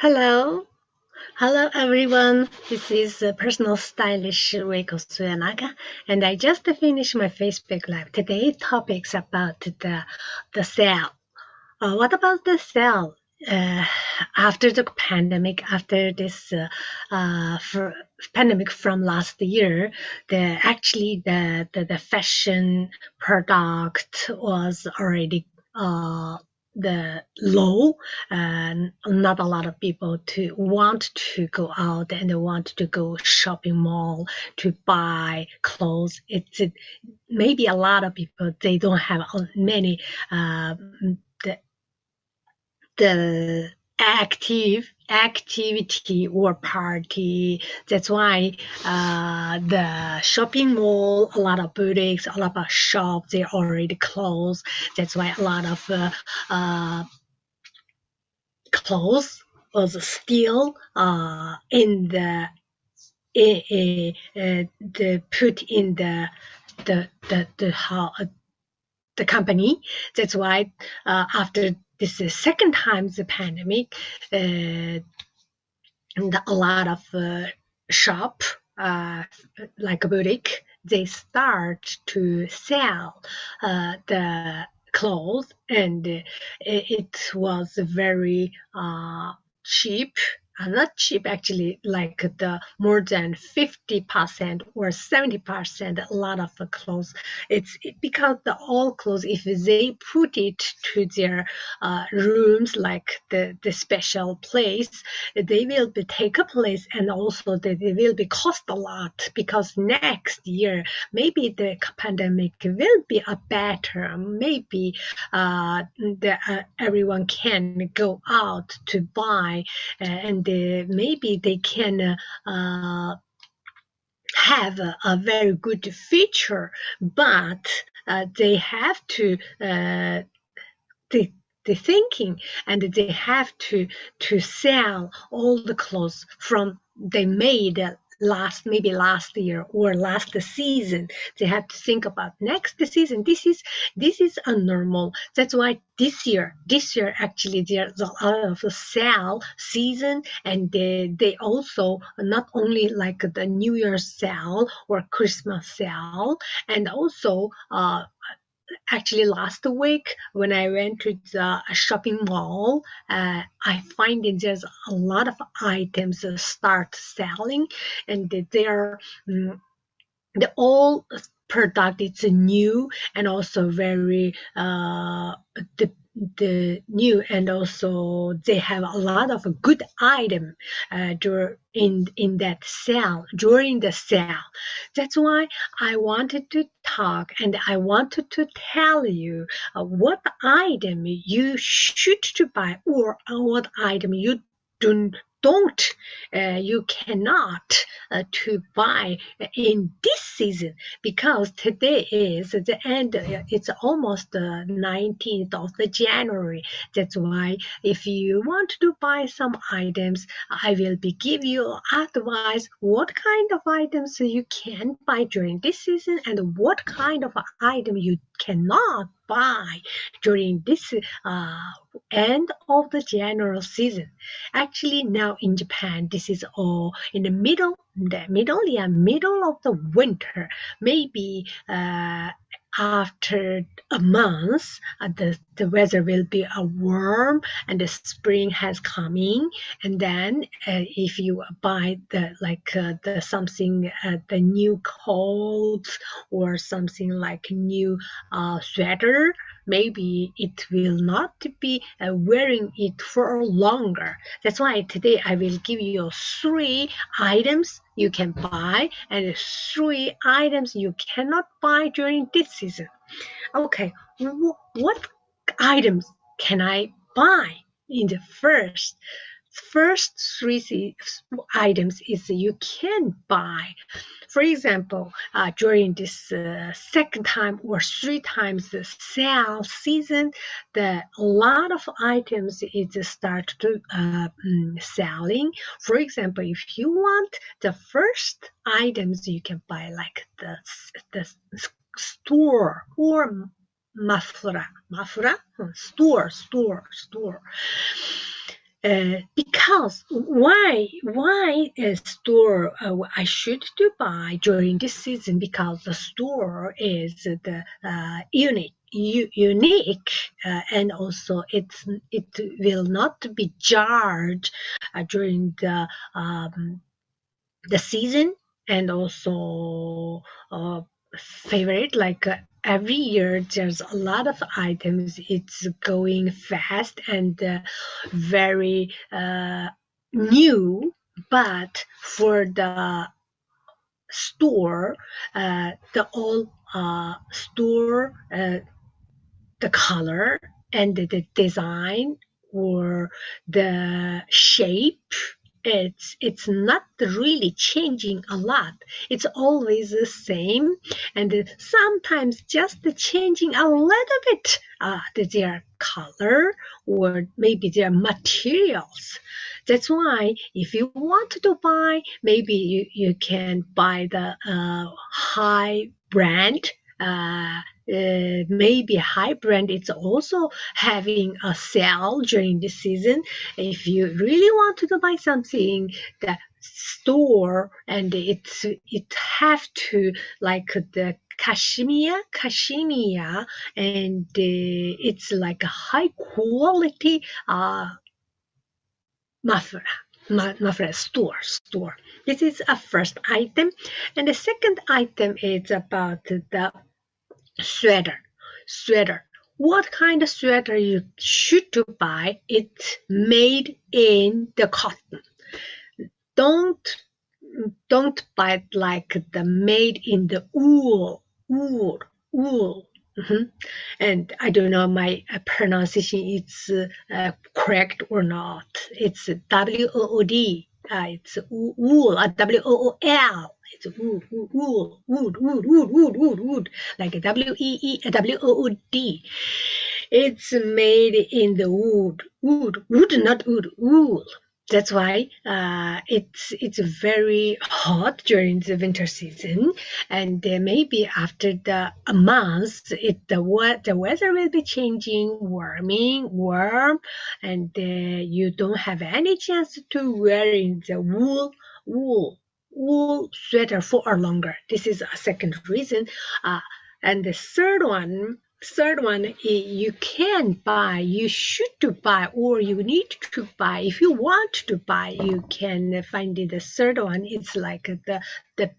Hello. Hello, everyone. This is personal stylist Reiko Suyanaka, and I just finished my Facebook Live. Today's topic's about the sale. What about the sale? Uh, After the pandemic, after this pandemic from last year, the fashion product was already the low, and not a lot of people to want to go out and want to go shopping mall to buy clothes. It's maybe a lot of people, they don't have many the the activity or party. That's why the shopping mall, a lot of boutiques, a lot of shops, they already closed. That's why a lot of clothes was still in the put in the company. That's why after this second time the pandemic, a lot of shop like a boutique, they start to sell the clothes, and it was very cheap. Not cheap, actually, like the more than 50% or 70%, a lot of clothes. It's because the all clothes, if they put it to their rooms, like the special place, they will be take a place, and also they will be cost a lot, because next year maybe the pandemic will be a better, maybe everyone can go out to buy, and maybe they can have a very good feature, but they have to the thinking, and they have to sell all the clothes from they made maybe last year or last season. They have to think about next season. This is a normal. That's why this year actually there's a lot of sale season, and they also not only like the New Year's sale or Christmas sale, and also actually last week when I went to the shopping mall, I find that there's a lot of items start selling, and they are the all product is new, and also very the new, and also they have a lot of good item in that sale, during the sale. That's why I wanted to talk, and I wanted to tell you what item you should to buy, or what item you don't you cannot to buy in this season, because today is the end. It's almost the 19th of the January. That's why if you want to buy some items, I will be give you advice what kind of items you can buy during this season, and what kind of item you cannot buy during this end of the January season. Actually, now in Japan, this is all in the middle of the winter. Maybe after a month, the weather will be warm, and the spring has coming. And then if you buy the something, the new coats, or something like new sweater, maybe it will not be wearing it for longer. That's why today I will give you 3 items you can buy, and 3 items you cannot buy during this season. Okay, what items can I buy in the first 3 items is you can buy. For example, during this second time or 3 times the sale season, a lot of items is start to selling. For example, if you want the first items you can buy, like the store or mafura store. Because why a store I should to buy during this season, because the store is the unique, and also it will not be charged during the season, and also favorite, like every year there's a lot of items. It's going fast and very new. But for the store, the all store, the color and the design or the shape, it's not really changing a lot. It's always the same, and sometimes just changing a little bit their color or maybe their materials. That's why if you want to buy, maybe you can buy the high brand. Maybe high brand it's also having a sale during the season. If you really want to buy something, the store, and it have to like the cashmere, and it's like a high quality muffler store. This is a first item, and the second item is about the sweater. What kind of sweater you should to buy? It's made in the cotton. Don't buy it like the made in the wool. And I don't know my pronunciation is correct or not. It's WOOD. It's wool, WOOL. It's wood, like WOOD. It's made in the wood, not wool. That's why it's very hot during the winter season, and maybe after a month, the weather will be changing, warm, and you don't have any chance to wear in the wool sweater for longer. This is a second reason, and the third one, you can buy, you should to buy, or you need to buy. If you want to buy, you can find it. The third one is like the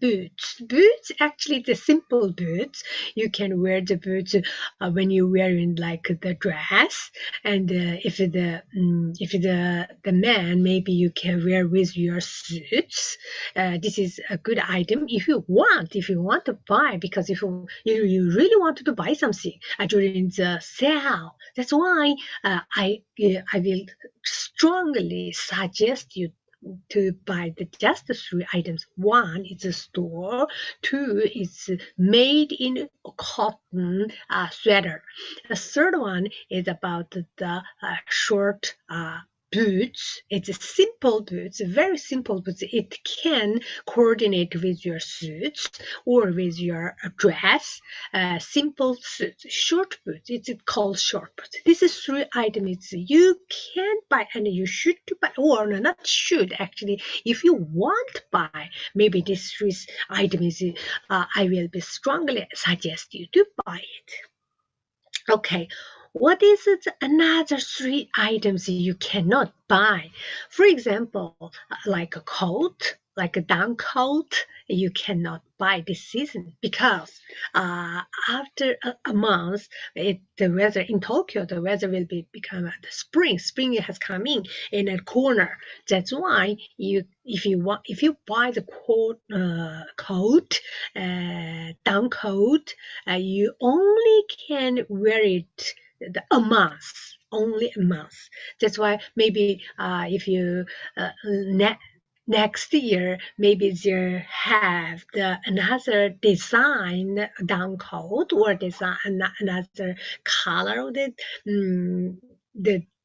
boots. Actually the simple boots. You can wear the boots when you're wearing like the dress, and if the man, maybe you can wear with your suits. This is a good item if you want to buy, because if you really want to buy something during the sale. That's why I will strongly suggest you to buy just the 3 items. 1 is a store, 2 is made in cotton sweater. The third one is about the short boots. It's a simple boots, very simple boots. It can coordinate with your suits or with your dress. Simple suits, short boots. It's called short boots. This is 3 items you can buy and you should buy, or not should actually. If you want to buy, maybe these 3 items, I will be strongly suggest you to buy it. Okay. What is it? Another 3 items you cannot buy? For example, like a coat, like a down coat, you cannot buy this season, because after a month, the weather in Tokyo, the weather will become the spring. Spring has come in a corner. That's why if you buy the coat, down coat, you only can wear it a month, only a month. That's why maybe if you next year, maybe they have another design down coat, or design another color of it,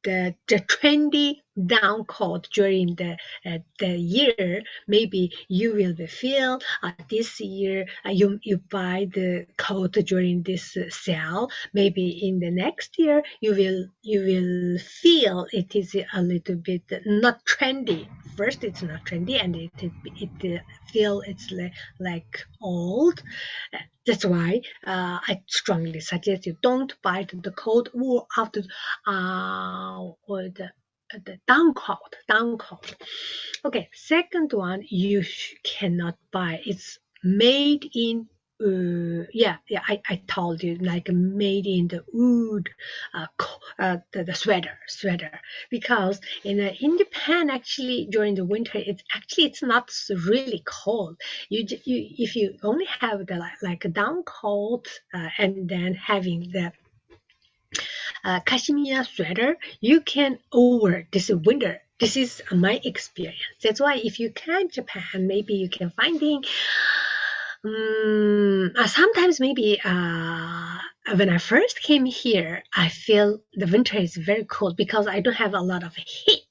the trendy down coat during the year, maybe you will feel this year you buy the coat during this sale. Maybe in the next year you will feel it is a little bit not trendy. First, it's not trendy, and it feel it's like old. That's why I strongly suggest you don't buy the coat or after or the down coat. Okay, second one you cannot buy. It's made in I told you, like made in the wood, the sweater, because in Japan, actually during the winter it's not really cold. You if you only have the like a down coat and then having the cashmere sweater, you can over this winter. This is my experience. That's why if you come to Japan, maybe you can finding sometimes maybe when I first came here, I feel the winter is very cold because I don't have a lot of heat.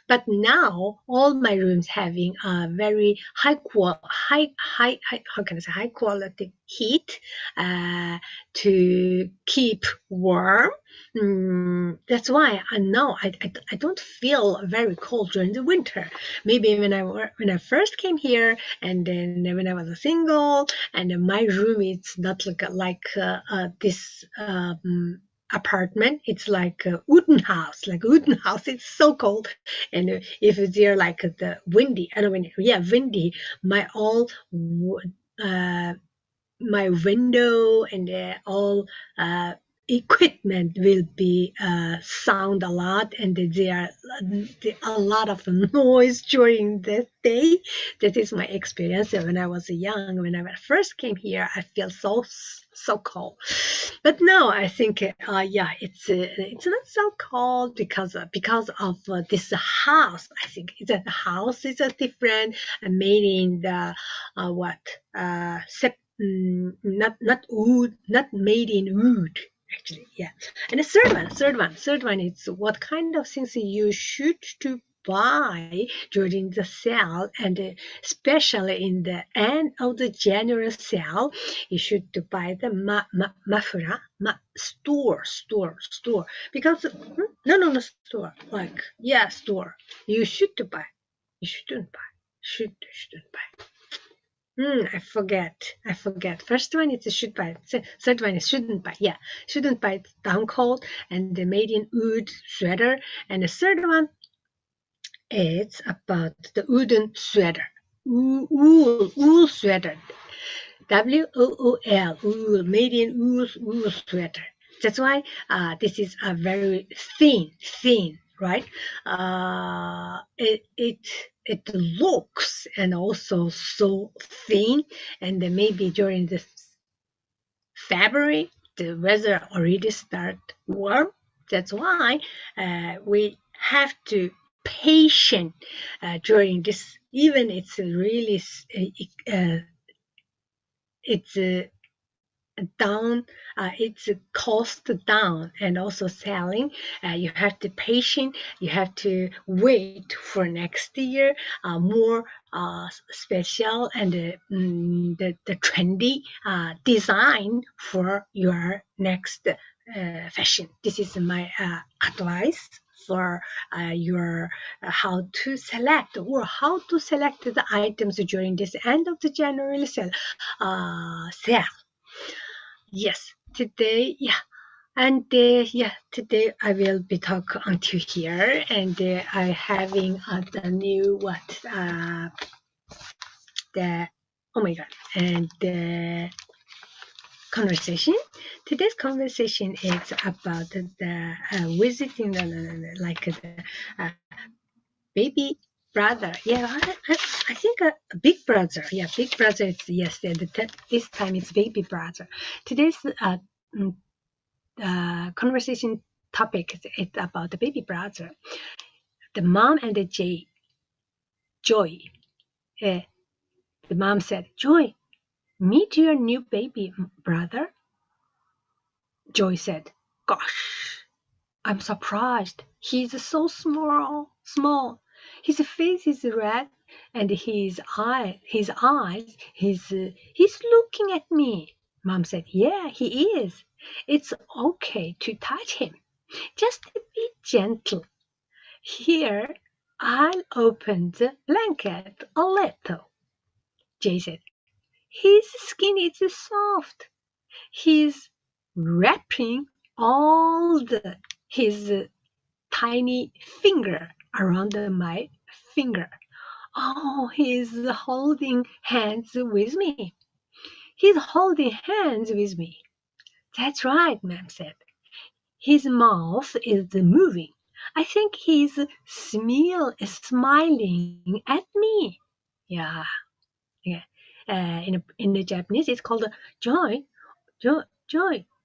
But now all my rooms having a very high quality heat to keep warm. That's why now I don't feel very cold during the winter. Maybe when I first came here, and then when I was a single, and my room is not like this apartment. It's like a wooden house, It's so cold, and if they're like the windy, I don't know, windy. My all my window and all equipment will be sound a lot, and there are a lot of noise during the day. That is my experience. When I was young, when I first came here, I feel so cold. But now I think it's not so cold because of this house. I think the house is different, made in the not wood, not made in wood. Actually, yeah. And the third one is what kind of things you should to buy during the sale, and especially in the end of the January sale, you should to buy the muffler, store, because no store, store. You should to buy, you shouldn't buy, shouldn't buy. I forget. First one is should buy. Third one is shouldn't buy. Yeah, shouldn't buy down coat and the made in wood sweater. And the third one is about the wooden sweater. Wool sweater. WOOL, wool, made in wool sweater. That's why this is a very thin, right? It looks and also so thin, and then maybe during the February the weather already start warm. That's why we have to patient during this. Even it's really it's down, it's cost down, and also selling. You have to patient. You have to wait for next year, more special and the trendy design for your next fashion. This is my advice for your how to select the items during this end of the January sale. Yes, today, and today I will be talk until here, and I having the new the oh my god, and the conversation. Today's conversation is about the visiting like the baby brother. I think a big brother. Yeah, big brother is yes. This time it's baby brother. Today's conversation topic is about the baby brother. The mom and the Joy. The mom said, "Joy, meet your new baby brother." Joy said, "Gosh, I'm surprised. He's so small. His face is red, and he's looking at me. Mom said, yeah, he is. It's okay to touch him. Just be gentle. Here, I'll open the blanket a little. Jay said, his skin is soft. He's wrapping his tiny finger around my finger. Oh, he's holding hands with me. He's holding hands with me. That's right, Mom said. His mouth is moving. I think he's smiling at me. Yeah. In the Japanese, it's called joy. Joy.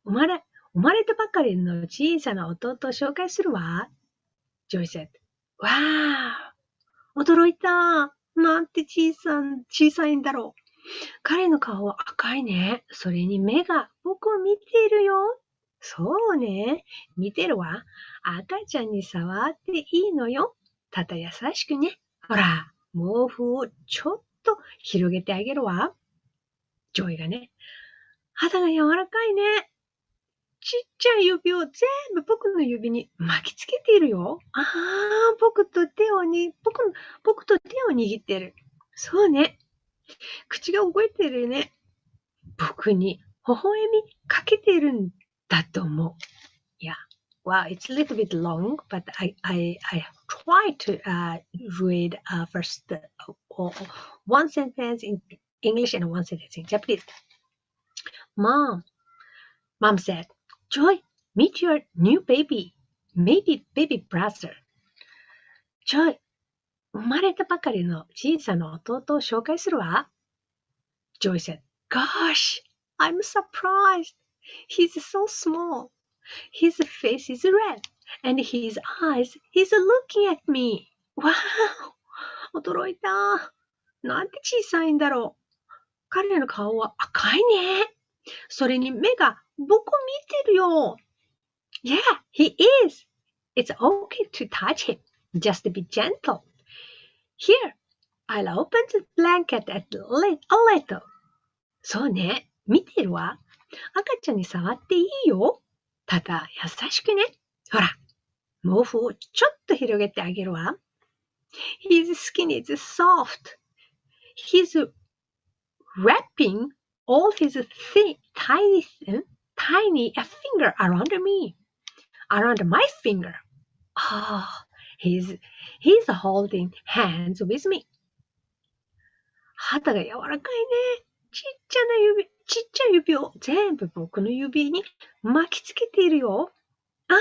生まれたばかりの小さな弟を紹介するわ。Joy said, Wow! 驚いた。なんて小さいんだろう。彼の顔は赤いね。それに目が僕を見ているよ。そうね。見てるわ。赤ちゃんに触っていいのよ。ただ優しくね。ほら、毛布をちょっと広げてあげるわ。ジョイがね。肌が柔らかいね。ちっちゃい指を全部僕の指に巻きつけているよ。ああ、僕と手を握ってる。そうね。口が動いてるね。僕に微笑みかけてるんだと思う。Yeah. Well, it's a little bit long, but I try to read first one sentence in English and one sentence in Japanese. Mom said, Joy, meet your new baby brother. Joy, 生まれたばかりの小さな弟を紹介するわ。Joy said, Gosh, I'm surprised. He's so small. His face is red, and his eyes, he's looking at me. Wow! 驚いた。なんて小さいんだろう。彼の顔は赤いね。それに目が僕を見てるよ。Yeah, he is. It's okay to touch him. Just be gentle. Here, I'll open the blanket a little. そうね。見てるわ。赤ちゃんに触っていいよ。ただ優しくね。ほら、毛布をちょっと広げてあげるわ。His skin is soft. He's wrapping all his tiny finger around my finger. He's holding hands with me. 肌が柔らかいね。ちっちゃい指を全部僕の指に巻きつけているよ。ああ、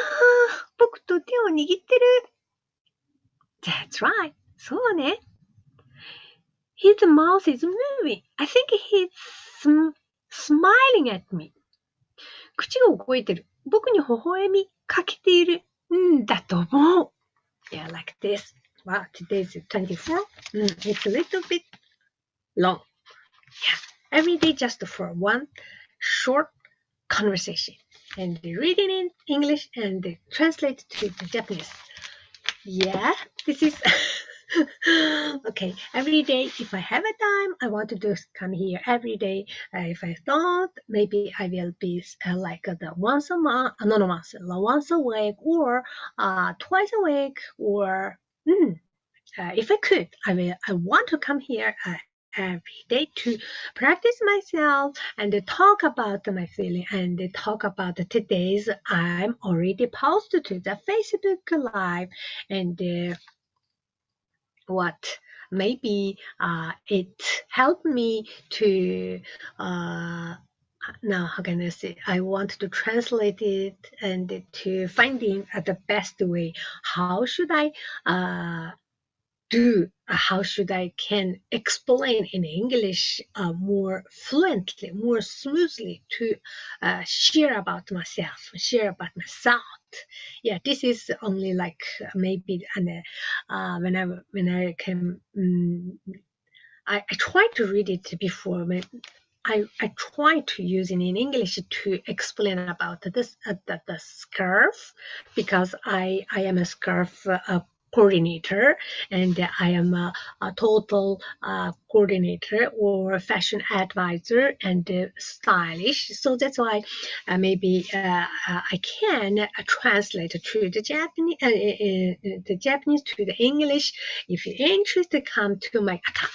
僕と手を握ってる。That's right. そうね。His mouth is moving. I think he's smiling at me. 口が動いてる。僕に微笑みかけているんだと思う。Yeah, like this. Wow, today's 24. It's a little bit long. Yeah, every day just for one short conversation. And reading in English and translate to the Japanese. Yeah, this is... Okay, every day, if I have a time, I want to come here every day. If I don't, maybe I will be like the once a month, once a week, or twice a week, or if I could, I want to come here every day to practice myself and talk about my feeling and talk about today's. I'm already posted to the Facebook Live and maybe it helped me to now how can I say, I want to translate it and to finding the best way. How should I can explain in English more fluently, more smoothly to share about myself, share about my thought. Yeah, this is only like maybe when I can I tried to read it before. I try to use in English to explain about this the scarf, because I am a scarf coordinator, and I am a total coordinator or fashion advisor and stylish. So that's why maybe I can translate to the Japanese to the English. If you're interested, come to my account.